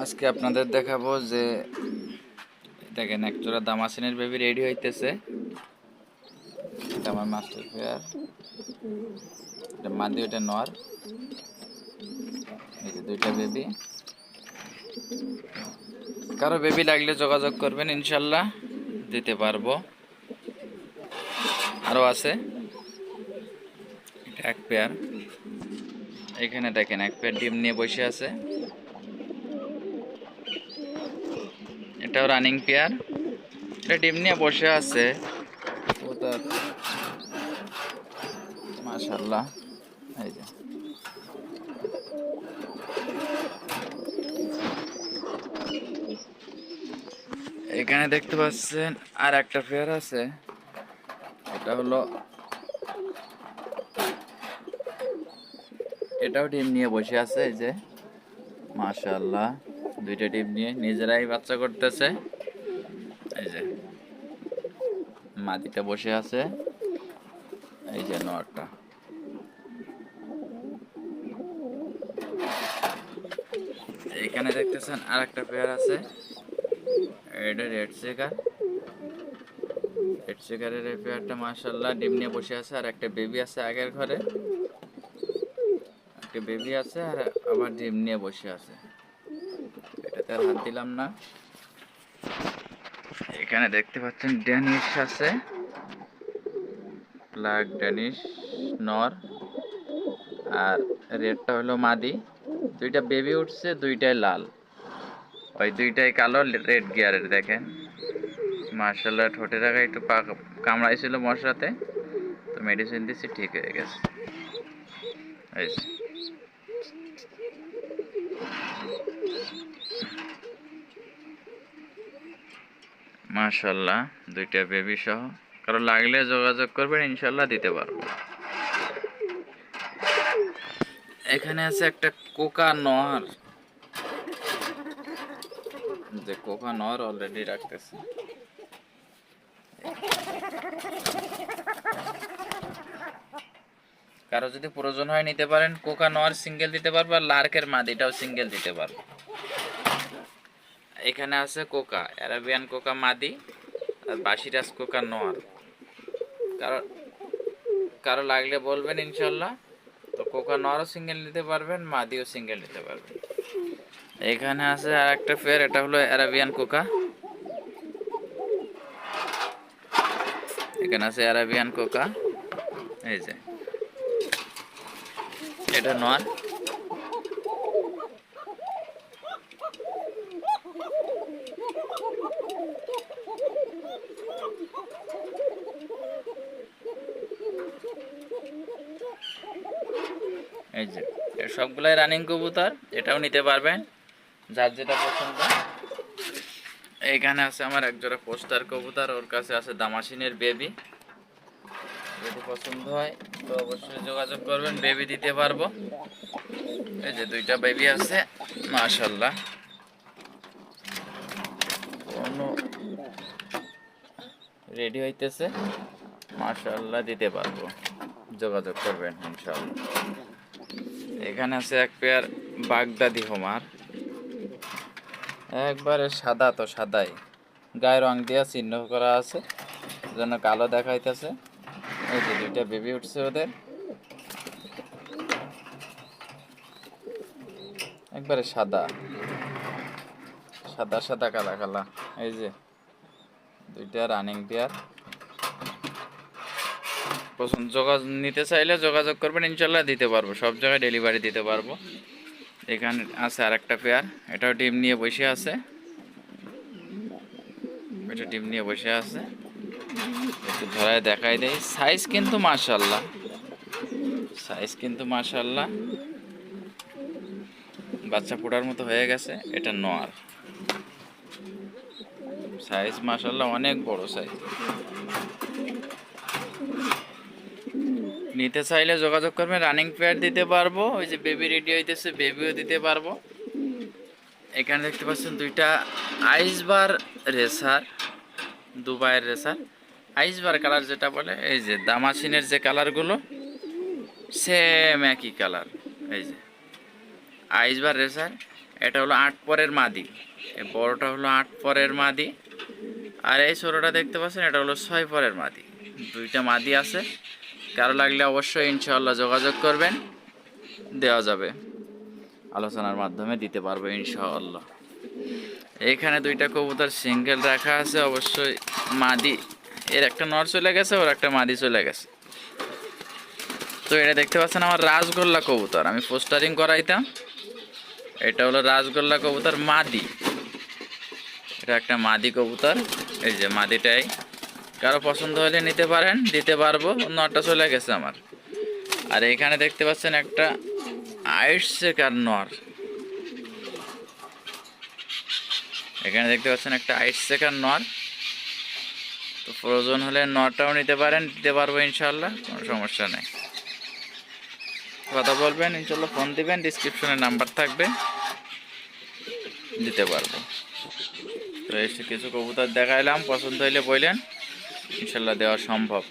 আজকে আপনাদের দেখাবো যে দেখেন একজোড়া দামাসিনের বেবি রেডি হইতেছে। এটা আমার মাস্টার পেয়ার, এটা মাদি, ওটা নর। এই যে দুইটা বেবি। কারো বেবি লাগলে যোগাযোগ করবেন, ইনশাল্লাহ দিতে পারবো। আরও আছে, এটা এক পেয়ার। এখানে দেখেন এক পেয়ার ডিম নিয়ে বসে আছে, এটাও রানিং পেয়ার। এটা ডিম নিয়ে বসে আছে। মাশাআল্লাহ, এই যে এখানে দেখতে পাচ্ছেন আর একটা পেয়ার আছে। এটা হলো, এটাও ডিম নিয়ে বসে আছে। এই যে মাশাআল্লাহ, দুইটা ডিম নিয়ে নিজেরাই বাচ্চা করতেছে। এই যে মাদিটা বসে আছে, এই যে নরটা। এখানে দেখতেছেন আর একটা পেয়ার আছে, এটা রেড চেকার। রেড চেকারের এই পেয়ারটা মাশাআল্লাহ ডিম নিয়ে বসে আছে। আর একটা বেবি আছে আগের ঘরে, একটা বেবি আছে আর আবার ডিম নিয়ে বসে আছে। এটাতে আর হাত দিলাম না। এখানে দেখতে পাচ্ছেন ড্যানিশ আছে, ব্ল্যাক ড্যানিশ নর, আর রেডটা হলো মাদি। দুইটা বেবি উঠছে, দুইটাই লাল, ওই দুইটাই কালো রেড গিয়ারের। দেখেন মার্শাল্লাহ, ঠোঁটের আগে একটু কামড়াইছিল মশাতে, তো মেডিসিন দিচ্ছি, ঠিক হয়ে গেছে। এই মাশাল্লাহ, দুইটা বেবি সহ। কারো লাগলে যোগাযোগ করবেন, ইনশাল্লাহ দিতে পারবো। এখানে আছে একটা কোকা নর, যে কোকা নর অলরেডি রাখতেছে। কারো যদি প্রয়োজন হয় নিতে পারেন। কোকা নর সিঙ্গেল দিতে পারবো, আর লার্কের মাদিটাও সিঙ্গেল দিতে পারবো। এখানে আছে কোকা, অ্যারাবিয়ান কোকা মাদি, আর বাসিরাজ কোকা নর। কারো কারো লাগলে বলবেন, ইনশাল্লাহ। তো কোকা নরও সিঙ্গেল নিতে পারবেন, মাদিও সিঙ্গেল নিতে পারবেন। এখানে আছে আর একটা পেয়ার, এটা হলো অ্যারাবিয়ান কোকা। এখানে আছে অ্যারাবিয়ান কোকা, এই যে এটা নর। এই যে সবগুলাই রানিং কবুতর, এটাও নিতে পারবেন যার যেটা পছন্দ। এইখানে আছে আমার একজোড়া পোস্টার কবুতর, ওর কাছে আছে দামাসিনের বেবি। যদি পছন্দ হয় তো অবশ্যই যোগাযোগ করবেন, বেবি দিতে পারবো। এই যে দুইটা বেবি আছে মাশাআল্লাহ, কোনো রেডি হইতেছে, মাশাআল্লাহ দিতে পারবো, যোগাযোগ করবেন ইনশাআল্লাহ। এখানে আছে এক পেয়ার বাগদাদি হোমার, একবারে সাদা, তো সাদাই, গায়ে রং দিয়া চিহ্ন করা আছে, যেন কালো দেখাইতেছে। এই যে দুইটা বেবি উঠছে ওদের, একবারে সাদা সাদা সাদা কালা কালা। এই যে দুইটা রানিং পেয়ার। পছন্দ যোগাযোগ নিতে চাইলে যোগাযোগ করবেন, ইনশাল্লাহ দিতে পারবো, সব জায়গায় ডেলিভারি দিতে পারবো। এখানে আছে আর একটা পেয়ার, এটাও ডিম নিয়ে বসে আছে, এটা ডিম নিয়ে বসে আছে। একটু ধরায় দেখাই দেয়, সাইজ কিন্তু মাশাআল্লাহ, সাইজ কিন্তু মাশাআল্লাহ, বাচ্চা ফোটার মতো হয়ে গেছে। এটা নর, সাইজ মাশাআল্লাহ অনেক বড় সাইজ। নিতে চাইলে যোগাযোগ করবেন, রানিং পেয়ার দিতে পারবো। ওই যে বেবি রেডি হইতেছে, বেবিও দিতে পারবো। এখানে দেখতে পাচ্ছেন দুইটা আইসবার রেসার, দুবাইয়ের রেসার, আইসবার কালার যেটা বলে। এই যে দামাসিনের যে কালারগুলো সেম একই কালার, এই যে আইস বা রেসার। এটা হলো 8 পরের মাদি, এই বড়টা হলো 8 পরের মাদি, আর এই ছোটোটা দেখতে পাচ্ছেন এটা হলো 6 পরের মাদি। দুইটা মাদি আছে, কারো লাগলে অবশ্যই ইনশাআল্লাহ যোগাযোগ করবেন, দেওয়া যাবে, আলোচনার মাধ্যমে দিতে পারবো ইনশাআল্লাহ। এইখানে দুইটা কবুতর সিঙ্গেল রাখা আছে, অবশ্যই মাদি, এর একটা নর চলে গেছে, ওর একটা মাদি চলে গেছে। তো এটা দেখতে পাচ্ছেন আমার রাজগোল্লা কবুতর, আমি পোস্টারিং করাইতাম। এটা হলো রাজগোল্লা কবুতর মাদি, এটা একটা মাদি কবুতর। এই যে মাদিটাই, কারো পছন্দ হলে নিতে পারেন, দিতে পারবো। নরটা চলে গেছে আমার। আর এখানে দেখতে পাচ্ছেন একটা আইস চেকার নর, এখানে দেখতে পাচ্ছেন একটা আইস চেকার নর। তো প্রয়োজন হলে নরটাও নিতে পারেন, দিতে পারবো ইনশাল্লাহ, কোনো সমস্যা নেই। কথা বলবেন ইনশাল্লাহ, ফোন দিবেন, ডিসক্রিপশনে নাম্বার থাকবে, দিতে পারবো। তো এসে কিছু কবুতর দেখাইলাম, পছন্দ হইলে বললেন, ইনশাল্লাহ দেওয়া সম্ভব।